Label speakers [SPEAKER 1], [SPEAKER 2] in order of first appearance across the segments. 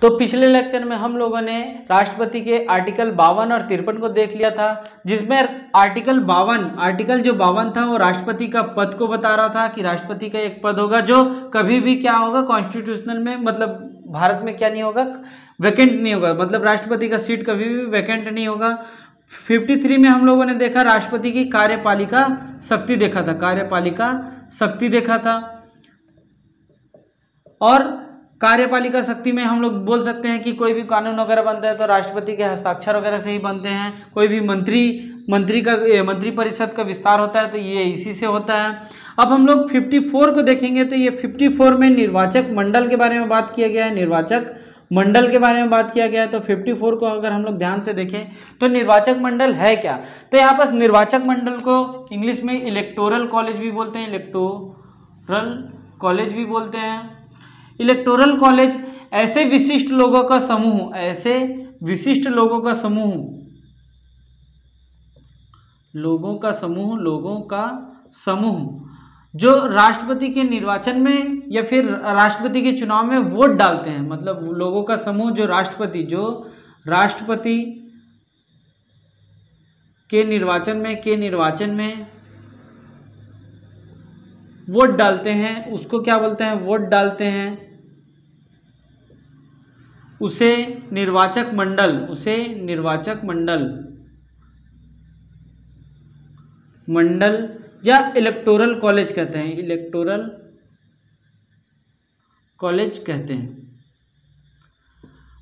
[SPEAKER 1] तो पिछले लेक्चर में हम लोगों ने राष्ट्रपति के आर्टिकल 52 और 53 को देख लिया था, जिसमें आर्टिकल 52 था वो राष्ट्रपति का पद को बता रहा था कि राष्ट्रपति का एक पद होगा जो कभी भी क्या होगा कॉन्स्टिट्यूशनल में, मतलब भारत में क्या नहीं होगा, वैकेंट नहीं होगा, मतलब राष्ट्रपति का सीट कभी भी वैकेंट नहीं होगा। 53 में हम लोगों ने देखा राष्ट्रपति की कार्यपालिका शक्ति देखा था, कार्यपालिका शक्ति देखा था। और कार्यपालिका शक्ति में हम लोग बोल सकते हैं कि कोई भी कानून वगैरह बनता है तो राष्ट्रपति के हस्ताक्षर वगैरह से ही बनते हैं। कोई भी मंत्री परिषद का विस्तार होता है तो ये इसी से होता है। अब हम लोग 54 को देखेंगे तो ये 54 में निर्वाचक मंडल के बारे में बात किया गया है, निर्वाचक मंडल के बारे में बात किया गया है। तो 54 को अगर हम लोग ध्यान से देखें तो निर्वाचक मंडल है क्या, तो यहाँ पर निर्वाचक मंडल को इंग्लिश में इलेक्टोरल कॉलेज भी बोलते हैं, इलेक्टोरल कॉलेज भी बोलते हैं। इलेक्टोरल कॉलेज ऐसे विशिष्ट लोगों का समूह, ऐसे विशिष्ट लोगों का समूह जो राष्ट्रपति के निर्वाचन में या फिर राष्ट्रपति के चुनाव में वोट डालते हैं, मतलब लोगों का समूह जो राष्ट्रपति के निर्वाचन में वोट डालते हैं, उसको क्या बोलते हैं, वोट डालते हैं, उसे निर्वाचक मंडल या इलेक्टोरल कॉलेज कहते हैं, इलेक्टोरल कॉलेज कहते हैं।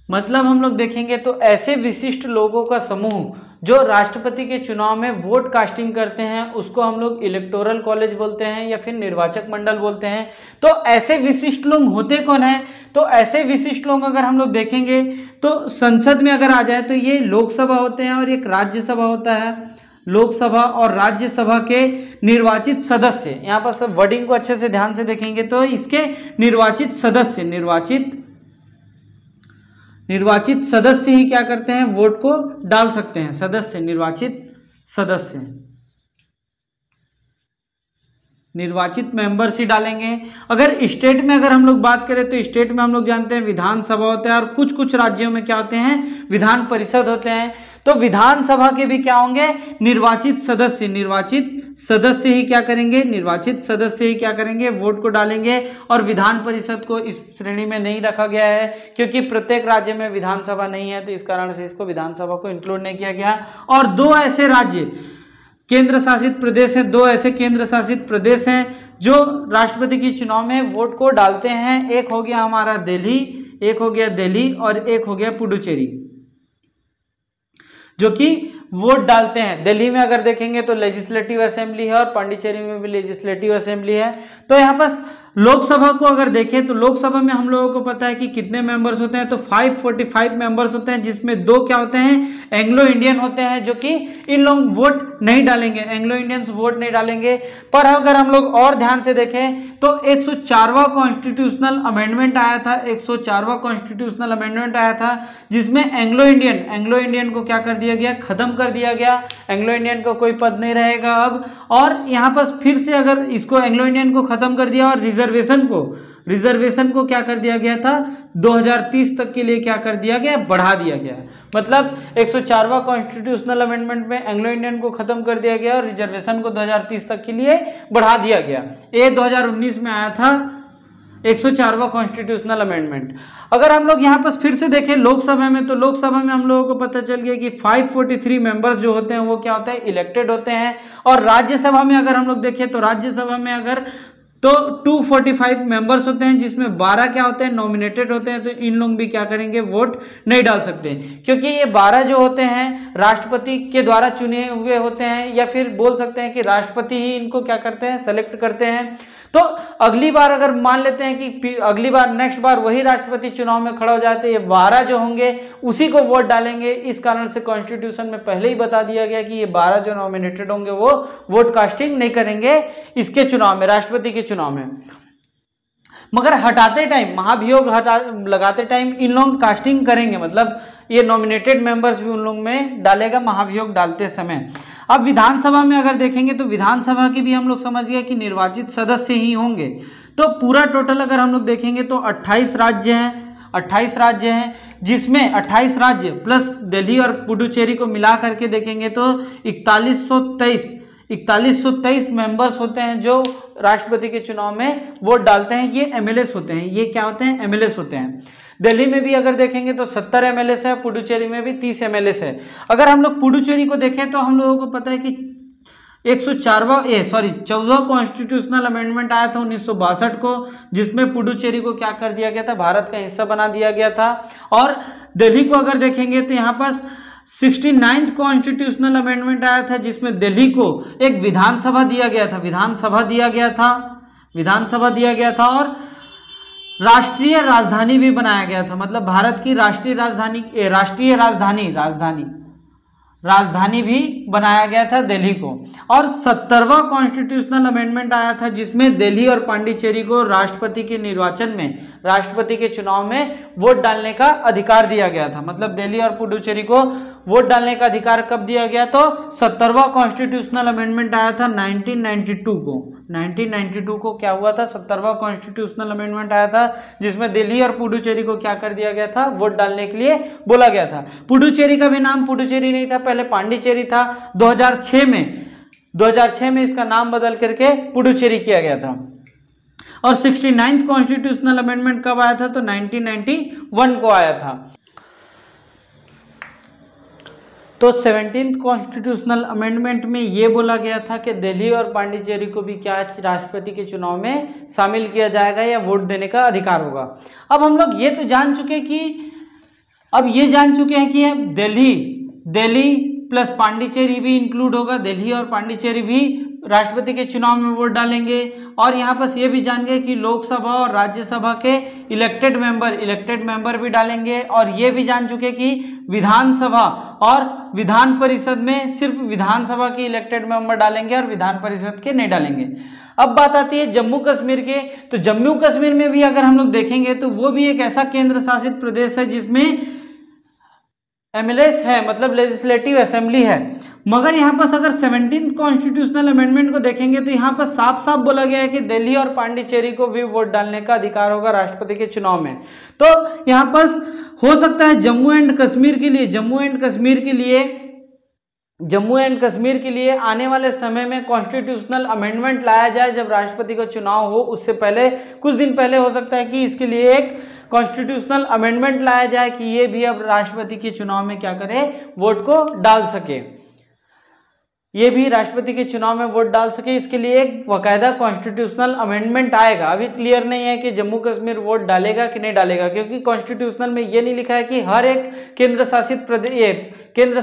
[SPEAKER 1] मतलब हम लोग देखेंगे तो ऐसे विशिष्ट लोगों का समूह जो राष्ट्रपति के चुनाव में वोट कास्टिंग करते हैं उसको हम लोग इलेक्टोरल कॉलेज बोलते हैं या फिर निर्वाचक मंडल बोलते हैं। तो ऐसे विशिष्ट लोग होते कौन है, तो ऐसे विशिष्ट लोग अगर हम लोग देखेंगे तो संसद में अगर आ जाए तो ये लोकसभा होते हैं और एक राज्यसभा होता है। लोकसभा और राज्यसभा के निर्वाचित सदस्य, यहाँ पर सब वर्डिंग को अच्छे से ध्यान से देखेंगे तो इसके निर्वाचित सदस्य ही क्या करते हैं, वोट को डाल सकते हैं। निर्वाचित मेंबर्स ही डालेंगे। अगर स्टेट में अगर हम लोग बात करें तो स्टेट में हम लोग जानते हैं विधानसभा होता है और कुछ राज्यों में क्या होते हैं, विधान परिषद होते हैं। तो विधानसभा के भी क्या होंगे, निर्वाचित सदस्य ही क्या करेंगे, वोट को डालेंगे। और विधान परिषद को इस श्रेणी में नहीं रखा गया है क्योंकि प्रत्येक राज्य में विधानसभा नहीं है, तो इस कारण से इसको विधानसभा को इंक्लूड नहीं किया गया। और दो ऐसे केंद्र शासित प्रदेश हैं जो राष्ट्रपति के चुनाव में वोट को डालते हैं। एक हो गया हमारा दिल्ली और एक हो गया पुडुचेरी, जो कि वोट डालते हैं। दिल्ली में अगर देखेंगे तो लेजिस्लेटिव असेंबली है और पांडिचेरी में भी लेजिस्लेटिव असेंबली है। तो यहाँ पर लोकसभा को अगर देखें तो लोकसभा में हम लोगों को पता है कि कितने मेंबर्स होते हैं, तो 545 मेंबर्स होते हैं, जिसमें दो क्या होते हैं, एंग्लो इंडियन होते हैं, जो कि इन लोग वोट नहीं डालेंगे, एंग्लो इंडियंस वोट नहीं डालेंगे। पर अगर हम लोग और ध्यान से देखें तो 104वां कॉन्स्टिट्यूशनल अमेंडमेंट आया था, जिसमें एंग्लो इंडियन को क्या कर दिया गया, खत्म कर दिया गया। एंग्लो इंडियन को कोई पद नहीं रहेगा अब। और यहाँ पर फिर से अगर इसको एंग्लो इंडियन को खत्म कर दिया और रिजर्वेशन को क्या कर दिया गया था, 2030 तक के लिए क्या कर दिया गया, बढ़ा दिया गया। मतलब 104वां कॉन्स्टिट्यूशनल अमेंडमेंट में एंग्लो इंडियन को खत्म कर दिया गया और रिजर्वेशन को 2030 तक के लिए बढ़ा दिया गया। ये 2019 में आया था 104वां कॉन्स्टिट्यूशनल अमेंडमेंट। अगर हम लोग यहाँ पर फिर से देखें लोकसभा में, तो लोकसभा में हम लोगों को पता चल गया कि 543 मेंबर्स जो होते हैं वो क्या होता है, इलेक्टेड होते हैं। और राज्यसभा में अगर हम लोग देखें तो राज्यसभा में अगर तो 245 मेंबर्स होते हैं, जिसमें 12 क्या होते हैं, नॉमिनेटेड होते हैं। तो इन लोग भी क्या करेंगे, वोट नहीं डाल सकते, क्योंकि ये 12 जो होते हैं राष्ट्रपति के द्वारा चुने हुए होते हैं, या फिर बोल सकते हैं कि राष्ट्रपति ही इनको क्या करते हैं, सेलेक्ट करते हैं। तो अगली बार अगर मान लेते हैं कि नेक्स्ट बार वही राष्ट्रपति चुनाव में खड़ा हो जाते हैं, ये 12 जो होंगे उसी को वोट डालेंगे। इस कारण से कॉन्स्टिट्यूशन में पहले ही बता दिया गया कि ये 12 जो नॉमिनेटेड होंगे वो वोट कास्टिंग नहीं करेंगे इसके चुनाव में, राष्ट्रपति के चुनाव में। मगर हटाते टाइम, महाभियोग लगाते टाइम इन लोग कास्टिंग करेंगे, मतलब ये नॉमिनेटेड मेंबर्स भी उन लोग में डालेगा महाभियोग डालते समय। अब विधानसभा में अगर देखेंगे तो विधानसभा की भी हम लोग समझ गए कि निर्वाचित सदस्य ही होंगे। तो पूरा टोटल अगर हम लोग देखेंगे तो 28 राज्य हैं 28 राज्य हैं, जिसमें 28 राज्य प्लस दिल्ली और पुडुचेरी को मिला करके देखेंगे तो 4123 मेंबर्स होते हैं जो राष्ट्रपति के चुनाव में वोट डालते हैं। ये एमएलएस होते हैं। ये क्या होते हैं? एमएलएस होते हैं। दिल्ली में भी अगर देखेंगे तो 70 एमएलएस है, पुडुचेरी में भी 30 एमएलएस है। अगर हम लोग पुडुचेरी को देखें तो हम लोगों को पता है कि 14वां कॉन्स्टिट्यूशनल अमेंडमेंट आया था 1962 को, जिसमें पुडुचेरी को क्या कर दिया गया था? भारत का हिस्सा बना दिया गया था। और दिल्ली को अगर देखेंगे तो यहाँ पास 69th कॉन्स्टिट्यूशनल अमेंडमेंट आया था, जिसमें दिल्ली को एक विधानसभा दिया गया था, विधानसभा दिया गया था और राष्ट्रीय राजधानी भी बनाया गया था। मतलब भारत की राष्ट्रीय राजधानी भी बनाया गया था दिल्ली को। और 70वां कॉन्स्टिट्यूशनल अमेंडमेंट आया था, जिसमें दिल्ली और पांडिचेरी को राष्ट्रपति के निर्वाचन में, राष्ट्रपति के चुनाव में वोट डालने का अधिकार दिया गया था। मतलब दिल्ली और पुडुचेरी को वोट डालने का अधिकार कब दिया गया? तो 70वां कॉन्स्टिट्यूशनल अमेंडमेंट आया था 1992 को क्या हुआ था? 70वां कॉन्स्टिट्यूशनल अमेंडमेंट आया था, जिसमें दिल्ली और पुडुचेरी को क्या कर दिया गया था? वोट डालने के लिए बोला गया था। पुडुचेरी का भी नाम पुडुचेरी नहीं था, पहले पांडिचेरी था। 2006 में इसका नाम बदल करके पुडुचेरी किया गया था। और 69th कॉन्स्टिट्यूशनल अमेंडमेंट कब आया था? तो 1991 को आया था। तो 17th कॉन्स्टिट्यूशनल अमेंडमेंट में ये बोला गया था कि दिल्ली और पांडिचेरी को भी क्या राष्ट्रपति के चुनाव में शामिल किया जाएगा या वोट देने का अधिकार होगा। अब हम लोग ये तो जान चुके हैं कि दिल्ली प्लस पांडिचेरी भी इंक्लूड होगा, दिल्ली और पांडिचेरी भी राष्ट्रपति के चुनाव में वोट डालेंगे। और यहाँ पर ये भी जान गए कि लोकसभा और राज्यसभा के इलेक्टेड मेंबर भी डालेंगे। और ये भी जान चुके कि विधानसभा और विधान परिषद में सिर्फ विधानसभा के इलेक्टेड मेंबर डालेंगे और विधान परिषद के नहीं डालेंगे। अब बात आती है जम्मू कश्मीर के। तो जम्मू कश्मीर में भी अगर हम लोग देखेंगे तो वो भी एक ऐसा केंद्र शासित प्रदेश है जिसमें एमएलएस है, मतलब लेजिस्लेटिव असेंबली है। मगर यहाँ पर अगर 17th कॉन्स्टिट्यूशनल अमेंडमेंट को देखेंगे तो यहाँ पर साफ साफ बोला गया है कि दिल्ली और पांडिचेरी को भी वोट डालने का अधिकार होगा राष्ट्रपति के चुनाव में। तो यहाँ पर हो सकता है जम्मू एंड कश्मीर के लिए आने वाले समय में कॉन्स्टिट्यूशनल अमेंडमेंट लाया जाए जब राष्ट्रपति का चुनाव हो, उससे पहले कुछ दिन पहले हो सकता है कि इसके लिए एक कॉन्स्टिट्यूशनल अमेंडमेंट लाया जाए कि ये भी अब राष्ट्रपति के चुनाव में क्या करे? वोट को डाल सके, ये भी राष्ट्रपति के चुनाव में वोट डाल सके। इसके लिए एक बाकायदा कॉन्स्टिट्यूशनल अमेंडमेंट आएगा। अभी क्लियर नहीं है कि जम्मू कश्मीर वोट डालेगा कि नहीं डालेगा, क्योंकि कॉन्स्टिट्यूशनल में ये नहीं लिखा है कि हर एक केंद्र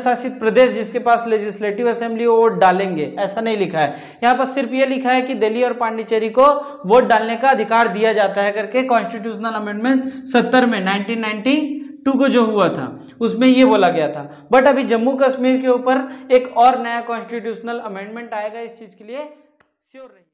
[SPEAKER 1] शासित प्रदेश जिसके पास लेजिस्लेटिव असेंबली वो वोट डालेंगे, ऐसा नहीं लिखा है। यहाँ पर सिर्फ ये लिखा है कि दिल्ली और पांडिचेरी को वोट डालने का अधिकार दिया जाता है करके कॉन्स्टिट्यूशनल अमेंडमेंट 70 में 1992 को जो हुआ था उसमें ये बोला गया था। बट अभी जम्मू कश्मीर के ऊपर एक और नया कॉन्स्टिट्यूशनल अमेंडमेंट आएगा, इस चीज के लिए श्योर रहिए।